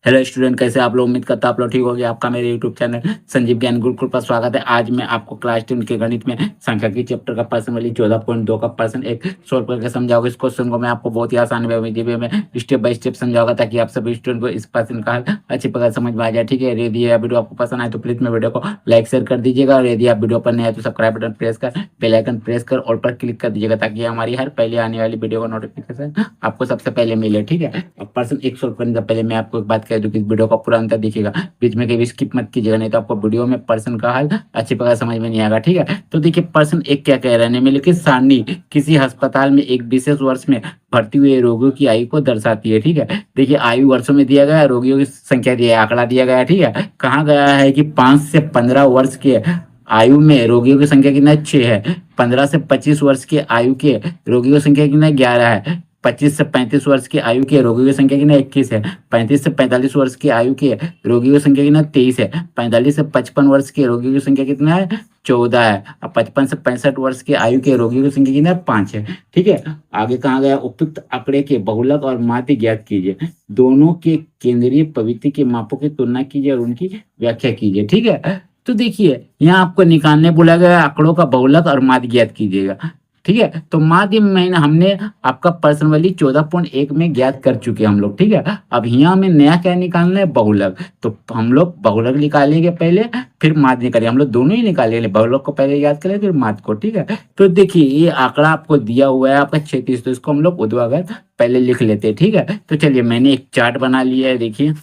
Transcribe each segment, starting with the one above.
Hello student, कैसे आप लोग? उम्मीद करता आप लोग ठीक होंगे। आपका मेरे यूट्यूब चैनल संजीव ज्ञान गुरुकुल पर स्वागत है। आज मैं आपको क्लास 10 के गणित में सांख्यिकी चैप्टर का प्रश्न वाली 14.2 का प्रश्न एक सोल्व करके समझाऊंगा। इस क्वेश्चन को मैं आपको बहुत ही आसान वे में स्टेप बाय स्टेप समझाऊंगा, ताकि आप सभी स्टूडेंट को इस प्रश्न का हल अच्छी प्रकार समझ में आ जाए। ठीक है, यदि यह वीडियो आपको पसंद आए तो प्लीज मेरे वीडियो को लाइक शेयर कर दीजिएगा, और यदि आप वीडियो पर नए हैं तो सब्सक्राइब बटन प्रेस कर बेल आइकन प्रेस कर ऑल पर क्लिक कर दीजिएगा, ताकि हमारी हर पहले आने वाली वीडियो का नोटिफिकेशन आपको सबसे पहले मिले। ठीक है, अब प्रश्न एक सोल्व करने से पहले मैं आपको एक बात कह दूं कि इस वीडियो को पूरा अंत तक देखिएगा, बीच में कभी स्किप मत कीजिएगा, नहीं तो आपको वीडियो में प्रश्न का हल अच्छी प्रकार समझ में नहीं आएगा। ठीक है, तो देखिए प्रश्न एक क्या कह रहा है, निम्नलिखित सारणी किसी अस्पताल में एक विशेष वर्ष में भर्ती हुए रोगियों की आयु को दर्शाती है। ठीक है, देखिए आयु वर्षों में दिया गया है, रोगियों की संख्या दिया है, आंकड़ा दिया गया है। ठीक है, कहा गया है कि 5 से 15 वर्ष के आयु में रोगियों की संख्या कितना 6 है, 15 से 25 वर्ष के आयु के रोगियों की संख्या कितना 11 है, 25 से 35 वर्ष की आयु के रोगियों की संख्या कितना 21 है, 35 से 45 वर्ष की आयु के रोगियों की संख्या कितना 23 है, 45 से 55 वर्ष के रोगियों की संख्या कितना है 14 है, और 55 से 65 वर्ष की आयु के रोगियों की संख्या कितना 5 है। ठीक है, आगे कहा गया उपयुक्त आंकड़े के बहुलक और माध्य ज्ञात कीजिए, दोनों के केंद्रीय प्रवृत्ति के मापों की तुलना कीजिए और उनकी व्याख्या कीजिए। ठीक है, तो देखिए यहाँ आपको निकालने बोला गया आंकड़ों का बहुलक और माध्य ज्ञात कीजिएगा। ठीक है, तो माध्य में हमने आपका पर्सनली 14.1 में ज्ञात कर चुके हम लोग। ठीक है, अब यहाँ में नया क्या निकालना है, बहुलक। तो हम लोग बहुलक निकालेंगे पहले, फिर माध्य निकालेंगे। हम लोग दोनों ही निकालेंगे, बहुलक को पहले याद करें फिर माध्य को। ठीक है, तो देखिए ये आंकड़ा आपको दिया हुआ है आपका 36, तो इसको हम लोग ऊर्ध्वाधर पहले लिख लेते हैं। ठीक है, तो चलिए मैंने एक चार्ट बना लिया है, देखिए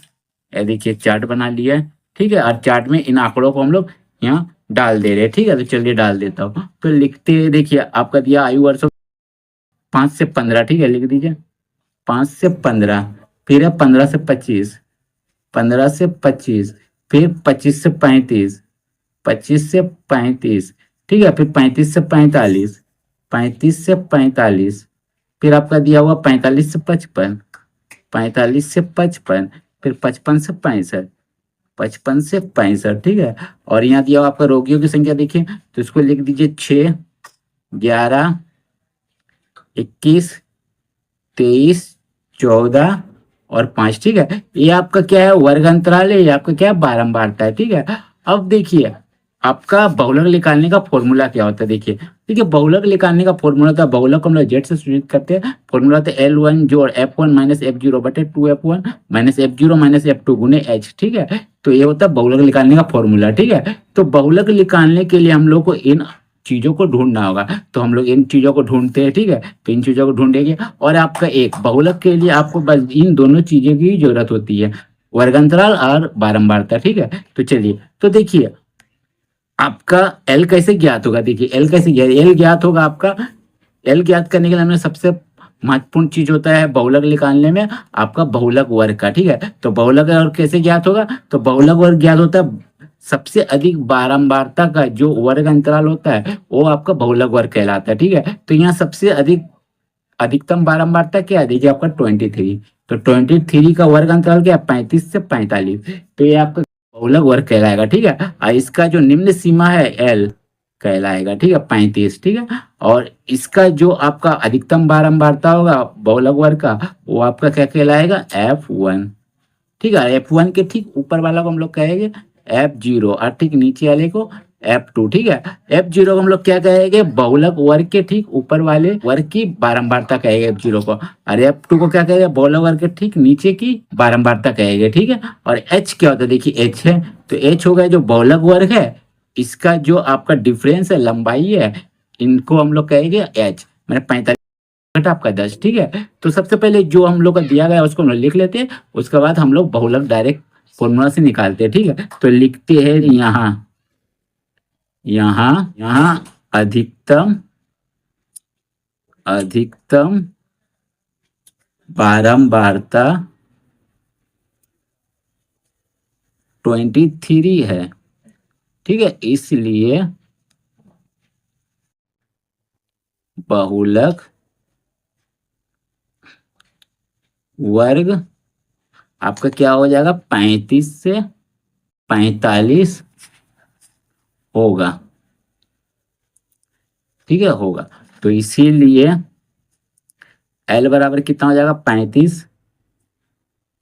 देखिए चार्ट बना लिया है। ठीक है, और चार्ट में इन आंकड़ों को हम लोग यहाँ डाल दे रहे हैं। ठीक है, तो चलिए डाल देता हूँ। तो लिखते हैं, देखिए आपका दिया आयु वर्षों 5 से 15। ठीक है, लिख दीजिए 5 से 15, फिर है 15 से 25, 15 से 25, फिर 25 से 35, 25 से 35। ठीक है, फिर 35 से 45, 35 से 45, फिर आपका दिया हुआ 45 से 55, 45 से 55, फिर 55 से 65, 55 से 65। ठीक है, और यहाँ दिया हुआ आपका रोगियों की संख्या देखिए, तो इसको लिख दीजिए 6, 11, 21, 23, 14 और 5। ठीक है, ये आपका क्या है, वर्ग अंतराल है, ये आपका क्या है, बारंबारता है। ठीक है, अब देखिए आपका बहुलक निकालने का फॉर्मूला क्या होता है। देखिए बहुलक निकालने का फॉर्मूला था, बहुलक को हम लोग जेड से सूचित करते हैं। फॉर्मूला था L1 जोड़ F1 माइनस F0 बटे 2F1 minus F0 minus F2 गुने H। ठीक है, तो ये होता है बहुलक निकालने का फॉर्मूला। ठीक है, तो बहुलक निकालने के लिए हम लोग को इन चीजों को ढूंढना होगा, तो हम लोग इन चीजों को ढूंढते हैं। ठीक है, तो इन चीजों को ढूंढेंगे, और आपका एक बहुलक के लिए आपको बस इन दोनों चीजों की जरूरत होती है, वर्गांतराल और बारंबारता। ठीक है, तो चलिए, तो देखिए आपका एल कैसे ज्ञात होगा। देखिए एल कैसे ज्ञात, एल ज्ञात होगा आपका, एल ज्ञात करने के लिए हमें सबसे महत्वपूर्ण चीज होता है बहुलक निकालने में आपका बहुलक वर्ग का। ठीक है, तो बहुलक वर्ग कैसे ज्ञात होगा, तो बहुलक वर्ग ज्ञात होता है सबसे अधिक बारंबारता का जो वर्ग अंतराल होता है वो आपका बहुलक वर्ग कहलाता है। ठीक है, तो यहाँ सबसे अधिक अधिकतम बारंबारता क्या है, देखिए आपका 23, तो 23 का वर्ग अंतराल क्या है 35 से 45, तो ये आपका बहुलक वर्ग कहलाएगा। ठीक है, और इसका जो निम्न सीमा है एल कहलाएगा। ठीक है, 35। ठीक है, और इसका जो आपका अधिकतम बारंबारता होगा बहुलक वर्ग का, वो आपका क्या कहलाएगा F1। ठीक है, F1 के ठीक ऊपर वाला को हम लोग कहेंगे F0, और ठीक नीचे वाले को F2। ठीक है, F0 को हम लोग क्या कहेंगे, बहुलक वर्ग के ठीक ऊपर वाले वर्ग की बारंबारता कहेंगे F0 को, और F2 को क्या कहेंगे, बहुलक वर्ग के ठीक नीचे की बारंबारता कहेंगे। ठीक है, और H क्या होता है, देखिए H है, तो H हो गया जो बहुलक वर्ग है, इसका जो आपका डिफरेंस है, लंबाई है, इनको हम लोग कहेंगे H, मैंने 45 घटा आपका 10। ठीक है, तो सबसे पहले जो हम लोग का दिया गया है उसको हम लोग लिख लेते हैं, उसके बाद हम लोग बहुलक डायरेक्ट फॉर्मूला से निकालते हैं। ठीक है, तो लिखते हैं यहाँ यहाँ यहाँ अधिकतम अधिकतम बारंबारता 23 है। ठीक है, इसलिए बहुलक वर्ग आपका क्या हो जाएगा, 35 से 45 होगा। ठीक है, होगा, तो इसीलिए एल बराबर कितना हो जाएगा 35,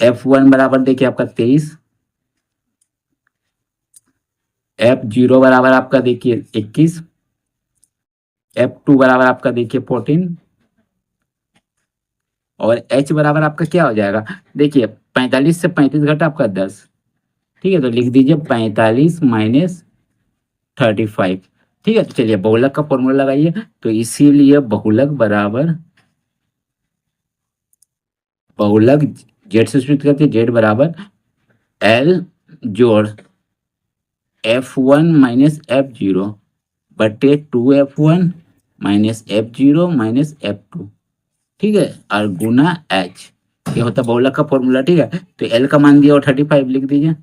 F1 बराबर देखिए आपका 23, F0 बराबर आपका देखिए 21, F2 बराबर आपका देखिए 14 और H बराबर आपका क्या हो जाएगा, देखिए 45 से 35 घटा आपका 10, ठीक है। तो लिख दीजिए 45 माइनस 35, ठीक है। तो चलिए बहुलक का फॉर्मूला लगाइए। तो इसीलिए बहुलक बराबर, बहुलक जेड से सूचित करते हैं, जेड बराबर एल जोड़ F1 माइनस F0 बटे 2F1 minus F0 minus F2, ठीक है, और गुना H, ये होता है बहुलक का फॉर्मूला, ठीक है। तो L का मान दिया और 35 लिख दीजिए,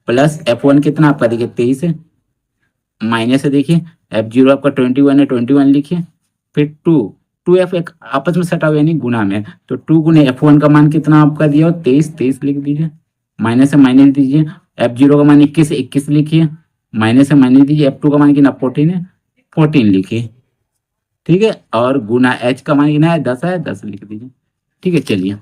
प्लस F1 कितना आपका देखिए 23 है, माइनस है देखिए F0 आपका 21 है, 21 लिखिए, फिर 2F एक आपस में सटा हुआ यानी गुना में, तो 2 गुने F1 का मान कितना आपका दिया हो 23, 23 लिख दीजिए, माइनस से माइनस दीजिए, F0 का मान 21 है, 21 लिखिए, माइनस से माइनस दीजिए, F2 का मान कितना 14 है, 14 लिखिए, ठीक है, और गुना H का मान कितना है 10 है, 10 लिख दीजिए, ठीक है। चलिए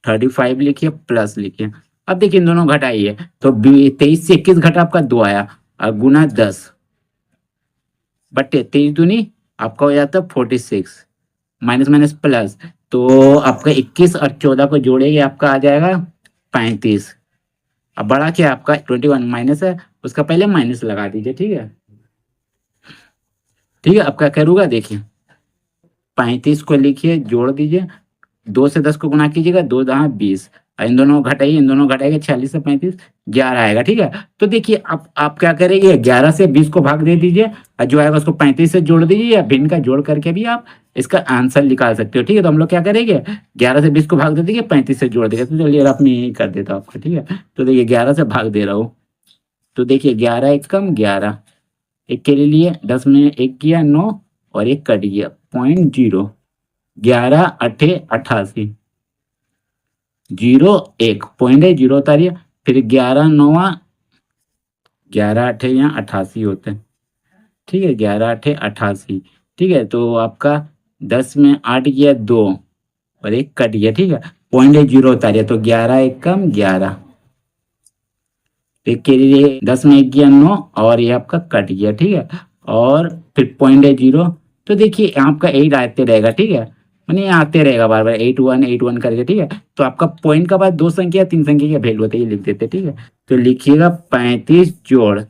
35 लिखिए प्लस लिखिए, अब देखिए इन दोनों घटाइए, तो 23 से 21 घटा आपका 2 आया, और गुना 10 बटे 23 दूनी आपका हो जाता है 46, माइनस माइनस प्लस, तो आपका 21 और 14 को जोड़ेंगे आपका आ जाएगा 35, अब बड़ा क्या आपका 21 माइनस है, उसका पहले माइनस लगा दीजिए, ठीक है, ठीक है। अब क्या करूँगा देखिए 35 को लिखिए जोड़ दीजिए, 2 से 10 को गुना कीजिएगा, 2 दहा 20, इन दोनों घटाइए, इन दोनों घटाएंगे 46 से 35 11 आएगा, ठीक है। तो देखिए अब आप क्या करेंगे 11 से 20 को भाग दे दीजिए, और जो आएगा उसको 35 से जोड़ दीजिए, या भिन्न का जोड़ करके भी आप इसका आंसर निकाल सकते हो, ठीक है। तो हम लोग क्या करेंगे 11 से 20 को भाग दे देंगे, 35 से जोड़ देंगे, तो चलिए आप मैं यही कर देता हूँ आपका, ठीक है। तो देखिए 11 से भाग दे रहा हूँ, तो देखिए 11 एक कम 11, एक के लिए 10 में एक किया 9 और एक कट गया 0.0, 11 अठे 88, 0 1 पॉइंट है 0 उतारिए, फिर 11 9 11 अठे यहाँ 88 होते हैं, ठीक है, 11 अठे 88, ठीक है। तो आपका 10 में 8 गया 2 और एक कट गया, ठीक है, पॉइंट है 0 उतारिए, तो 11 एक कम 11, एक के लिए 10 में एक गया 9 और ये आपका कट गया, ठीक है, और फिर पॉइंट है 0, तो देखिए आपका 8 आते रहेगा, ठीक है, मैंने आते रहेगा बार बार 8 1 करके, ठीक है। तो आपका पॉइंट का बाद 2 संख्या 3 संख्या का वैल्यू होता है, ये लिख देते, ठीक है। तो लिखिएगा 35 जोड़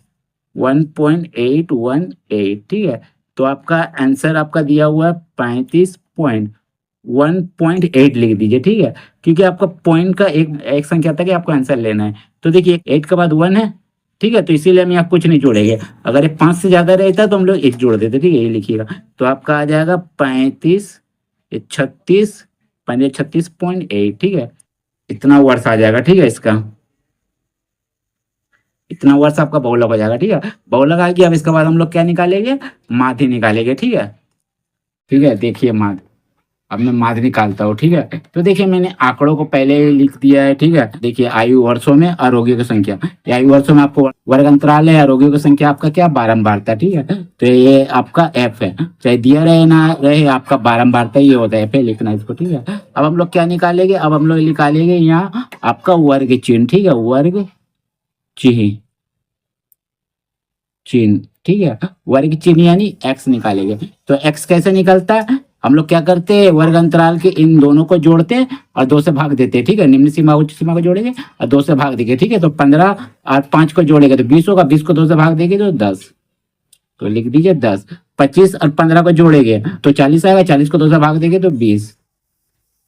1.818, ठीक है। तो आपका आंसर आपका दिया हुआ है 35.1.8 लिख दीजिए, ठीक है, क्योंकि आपका पॉइंट का एक संख्या तक आपको आंसर लेना है, तो देखिए 8 के बाद 1 है, ठीक है, तो इसीलिए हम यहाँ कुछ नहीं जोड़ेंगे, अगर ये 5 से ज्यादा रहता तो हम लोग 1 जोड़ देते, ठीक है, ये लिखिएगा। तो आपका आ जाएगा 35 36 36.8, ठीक है, इतना वर्ष आ जाएगा, ठीक है, इसका इतना वर्ष आपका बहुलक हो जाएगा, ठीक है। बहुलक आ गया, अब इसके बाद हम लोग क्या निकालेंगे माध्य निकालेंगे, ठीक है, ठीक है। देखिए माध्य, अब मैं माध्य निकालता हूँ, ठीक है। तो देखिए मैंने आंकड़ों को पहले ही लिख दिया है, ठीक है। देखिए आयु वर्षों में और रोगियों की संख्या, आयु वर्षों में आपको वर्ग अंतराल है, रोगियों की संख्या आपका क्या बारंबारता, ठीक है। तो ये आपका एफ है, चाहे दिया रहे ना रहे आपका बारंबारता ये होता है, एफ है लिखना इसको, ठीक है। अब हम लोग क्या निकालेंगे, अब हम लोग निकालेंगे यहाँ आपका वर्ग चिन्ह, ठीक है, वर्ग चिन्ह चिन्ह, ठीक है, वर्ग चिन्ह यानी एक्स निकालेंगे। तो एक्स कैसे निकलता है, हम लोग क्या करते हैं वर्ग अंतराल के इन दोनों को जोड़ते हैं और 2 से भाग देते हैं, ठीक है, निम्न सीमा उच्च सीमा को जोड़ेंगे और 2 से भाग देंगे, ठीक है। तो 15 और 5 को जोड़ेंगे तो 20 होगा, 20 को 2 से भाग देंगे तो 10, तो लिख दीजिए 10। 25 और 15 को जोड़ेंगे तो 40 आएगा, 40 को 2 से भाग देंगे तो 20,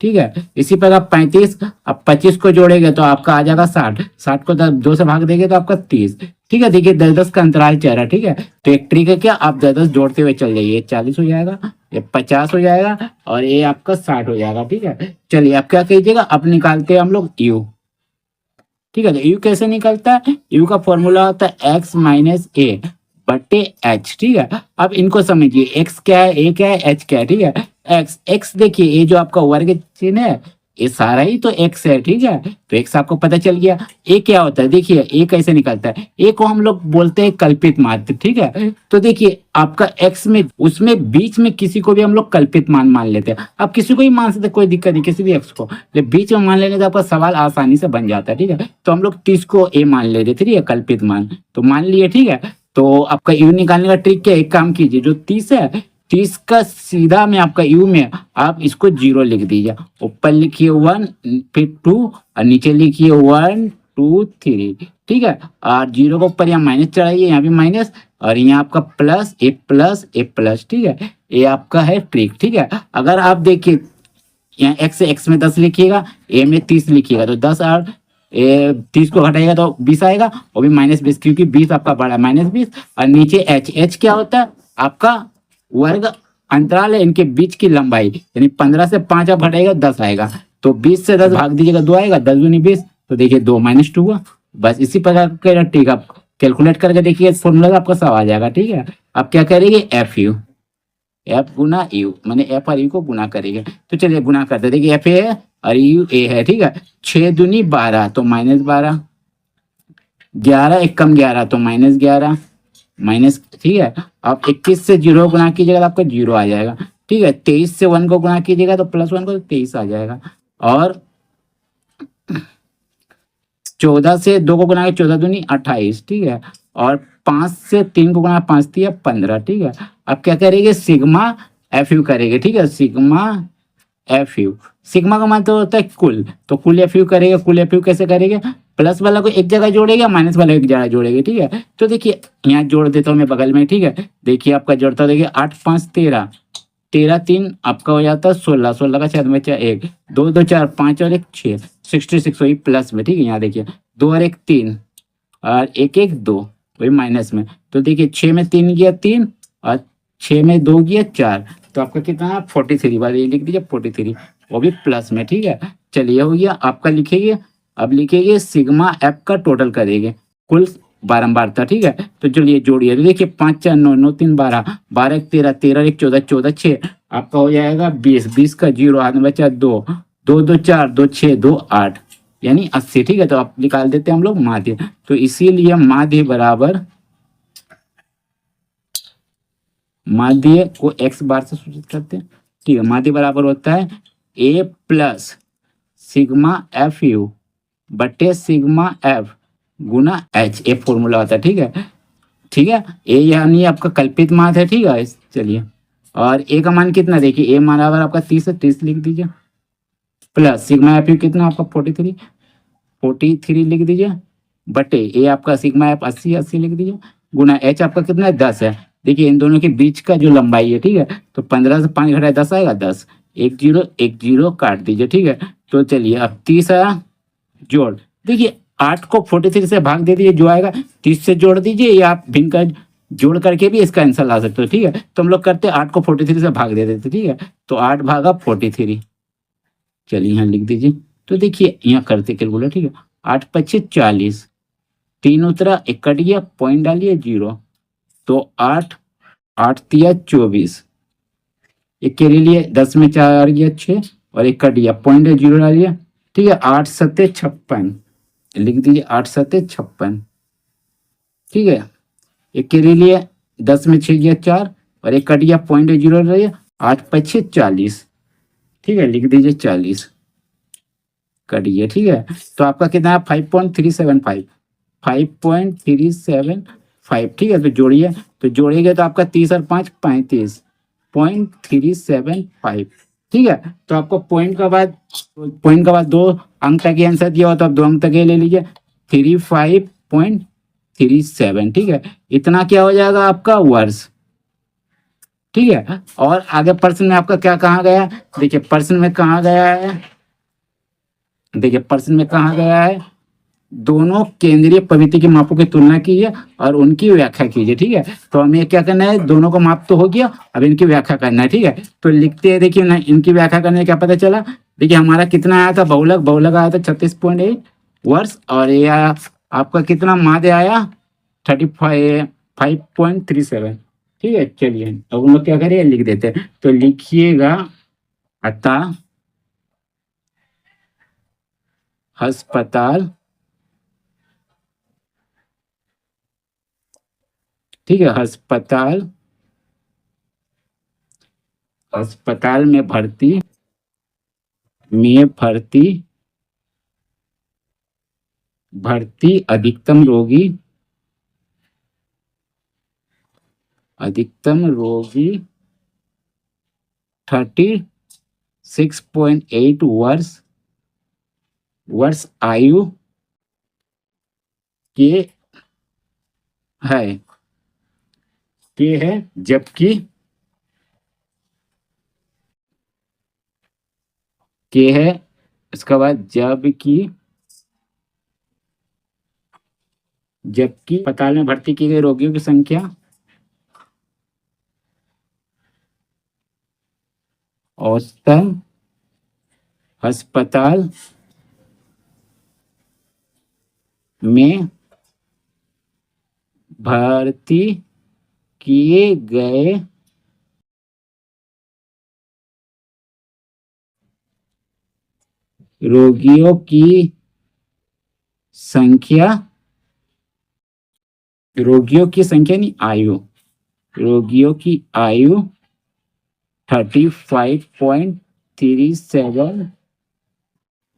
ठीक है। इसी प्रकार 35 अब 25 को जोड़ेंगे तो आपका आ जाएगा 60, 60 को 2 से भाग देंगे तो आपका 30, ठीक है। देखिए 10 का अंतराल चल रहा है, ठीक है। तो एक ट्रिक है क्या, आप 10 जोड़ते हुए चल जाइए, 40 हो जाएगा, ये 50 हो जाएगा और ये आपका 60 हो जाएगा, ठीक है। चलिए आप क्या कीजिएगा, अब निकालते हैं हम लोग यू, ठीक है। तो यू कैसे निकलता है, यू का फॉर्मूला होता है एक्स माइनस ए बटे एच, ठीक है। अब इनको समझिए, एक्स क्या है, ए क्या है, एच क्या है, ठीक है। एक्स एक्स देखिए ये जो आपका वर्ग चिन्ह है ये सारा ही तो एक्स है, ठीक है। तो एक्स आपको पता चल गया। ए क्या होता है, देखिए ए कैसे निकलता है, ए को हम लोग बोलते हैं कल्पित माध्य, ठीक है। तो देखिए आपका एक्स में उसमें बीच में किसी को भी हम लोग कल्पित मान लेते हैं। आप किसी को ही मान सकते, कोई दिक्कत नहीं, किसी भी एक्स को, लेकिन बीच में मान लेने से आपका सवाल आसानी से बन जाता है, ठीक है। तो हम लोग 30 को ए मान ले रहे थे, ठीक है, कल्पित मान, तो मान लिए, ठीक है। तो आपका यू निकालने का ट्रिक क्या है, एक काम कीजिए, जो 30 है, 30 का सीधा में आपका यू में आप इसको 0 लिख दीजिए, ऊपर लिखिए 1, फिर 2 और नीचे लिखिए 1 2 3, ठीक है। और 0 को ऊपर यहाँ माइनस चढ़ाइए, यहाँ भी माइनस, और यहाँ आपका प्लस ए प्लस ए प्लस, ठीक है। ये आपका है ट्रिक, ठीक है। अगर आप देखिए यहाँ एक्स में 10 लिखिएगा, ए में 30 लिखिएगा, तो 10 और 30 को घटाएगा तो 20 आएगा, और भी -20, क्योंकि 20 आपका बड़ा है, -20। और नीचे एच क्या होता है, आपका वर्ग अंतराल है इनके बीच की लंबाई, यानी 15 से 5 आप घटाएगा 10 आएगा, तो 20 से 10 भाग दीजिएगा 2 आएगा, 10 दूनी 20, तो देखिए 2 - 2 हुआ। बस इसी प्रकार का ट्रिक आप कैलकुलेट करके देखिए, फॉर्मूला आपका सब आ जाएगा, ठीक है। आप क्या करेंगे, F you, F Guna you, मैंने एफ और यू को गुना करेंगे। तो चलिए गुना करते, देखिए एफ ए है और यू ए है, ठीक है। 6 दूनी 12, तो -12, 11 एक कम 11, तो -11 माइनस, ठीक है। आप 21 से 0 गुना कीजिएगा तो आपका 0 आ जाएगा, ठीक है। 23 से 1 को गुना कीजिएगा तो +1 को, तो 23 आ जाएगा। और 14 से 2 को गुना 14 दूनी 28, ठीक है। और 5 से 3 को गुना 5 दिया 15, ठीक है। अब क्या करेंगे, सिग्मा एफ यू करेंगे, ठीक है, सिग्मा एफ यू। सिग्मा का मान तो होता है कुल, तो कुल एफ यू करेगा। कुल एफ यू कैसे करेंगे, प्लस वाला को एक जगह जोड़ेगा, माइनस वाला एक जगह जोड़ेगा, ठीक है। तो देखिए यहाँ जोड़ देता हूँ मैं बगल में, ठीक है। देखिए आपका जोड़ता, देखिए 8 5 13, 13 3 आपका हो जाता है 16, 16 का 6 में 1, 2 2 4 5 और 1 6, 66 वही प्लस में, ठीक है। यहाँ देखिए 2 और 1 3 और 1 1 2, वही माइनस में। तो देखिए 6 में 3 गया 3 और 6 में 2 गया 4, तो आपका कितना 43 वाले, ये लिख दीजिए 43, वो भी प्लस में, ठीक है। चलिए हो गया आपका, लिखेंगे अब, लिखेंगे सिग्मा एफ का टोटल करेंगे, कुल बारंबारता, ठीक है। तो चलिए जोड़िए, तो देखिए 5 4 9 9 3 12, 12 1 13, 13 1 14, 14 6 आपका हो जाएगा 20, 20 का 0 हाथ में बचा 2, 2 2 4 2 6 2 8, यानी 80, ठीक है। तो आप निकाल देते हैं हम लोग माध्य, तो इसीलिए माध्य बराबर, माध्य को x बार से सूचित करते हैं, ठीक है। माध्य बराबर होता है a plus sigma F you बटे sigma F Guna H, a formula होता है, ठीक है, ठीक है। ए यानी आपका कल्पित माध्य है, ठीक है। चलिए, और ए का मान कितना, देखिए ए मान बराबर आपका 30 है, 30 लिख दीजिए, प्लस सिग्मा एफ यू कितना आपका 43, 43 लिख दीजिए, बटे ए आपका सिग्मा एफ 80, 80 लिख दीजिए, गुना एच आपका कितना है 10 है। देखिए इन दोनों के बीच का जो लंबाई है, ठीक है, तो 15 से 5 घटाए 10 आएगा, 10, 1 0 1 0 काट दीजिए, ठीक है। तो चलिए अब 30 आया, जोड़, देखिए 8 को 43 से भाग दे दीजिए, जो आएगा 30 से जोड़ दीजिए, या आप भिन्न का जोड़ करके भी इसका आंसर ला सकते हो, ठीक है। तो हम लोग करते 8 को 43 से भाग दे देते, ठीक है। तो 8 भागा 43, चलिए यहाँ लिख दीजिए। तो देखिए यहाँ करते कैलकुलेट, ठीक है, 8 5 40, 3 उतरा 1 कट गया, पॉइंट डालिए 0, तो 8 8 तिया 24, एक के लिए 10 में 4 गया 6 और 1 कट गया, पॉइंट 0 डालिए, ठीक है। 8 7 56 लिख दीजिए, 8 7 56, ठीक है। एक के लिए 10 में 6 गया 4 और 1 कट गया, पॉइंट 0 डालिए, 8 5 40, ठीक है, लिख दीजिए 40, कट गया, ठीक है। तो आपका कितना है 5.375, 5.375, ठीक है। तो जोड़िए, तो जोड़िएगा तो आपका 30 और 5 35.375, ठीक है। तो आपको पॉइंट का बाद 2 अंक तक आंसर दिया हो, तो आप 2 अंक तक ले लीजिए, 35.37, ठीक है। इतना क्या हो जाएगा आपका वर्ष, ठीक है। और आगे प्रश्न में आपका क्या कहा गया है, देखिए प्रश्न में कहा गया है, देखिए प्रश्न में कहा गया है, दोनों केंद्रीय प्रवृत्ति के मापों की तुलना कीजिए और उनकी व्याख्या कीजिए, ठीक है। तो हमें क्या करना है, दोनों को माप तो हो गया, अब इनकी व्याख्या करना है, ठीक है। तो लिखते हैं, देखिए ना, इनकी व्याख्या करने में क्या पता चला, देखिए हमारा कितना आया था, बहुलक आया था 36.8 वर्ष, और ये आपका कितना माध्य आया 5.37, ठीक है। चलिए अब हम लोग क्या करें, लिख देते हैं, तो लिखिएगा, अतः अस्पताल, ठीक है, अस्पताल, अस्पताल में भर्ती, भर्ती अधिकतम रोगी, 36.8 वर्ष आयु के है, जबकि के है, इसके बाद जबकि अस्पताल में भर्ती की गई रोगियों की संख्या औसतन अस्पताल में भर्ती किए गए रोगियों की संख्या नहीं, आयु, रोगियों की आयु 35.37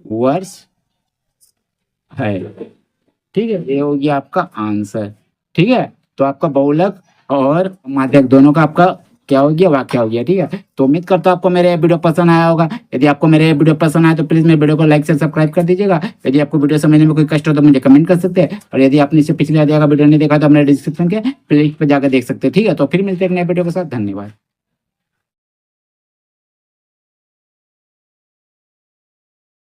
वर्ष है। ठीक है, ये हो गया आपका आंसर। ठीक है, तो आपका बहुलक और माध्यक दोनों का आपका क्या हो गया, वाक्य हो गया। ठीक है, तो उम्मीद करता हूं आपको मेरा वीडियो पसंद आया होगा। यदि आपको मेरा वीडियो पसंद आया तो प्लीज मेरे वीडियो को लाइक से सब्सक्राइब कर दीजिएगा। यदि आपको वीडियो समझने में कोई कष्ट हो तो मुझे कमेंट कर सकते हैं, और यदि आपने इससे पिछले वीडियो नहीं देखा तो अपने डिस्क्रिप्शन के लिंक पे जाकर देख सकते हैं। ठीक है, तो फिर मिलते हैं एक नए वीडियो के साथ। धन्यवाद।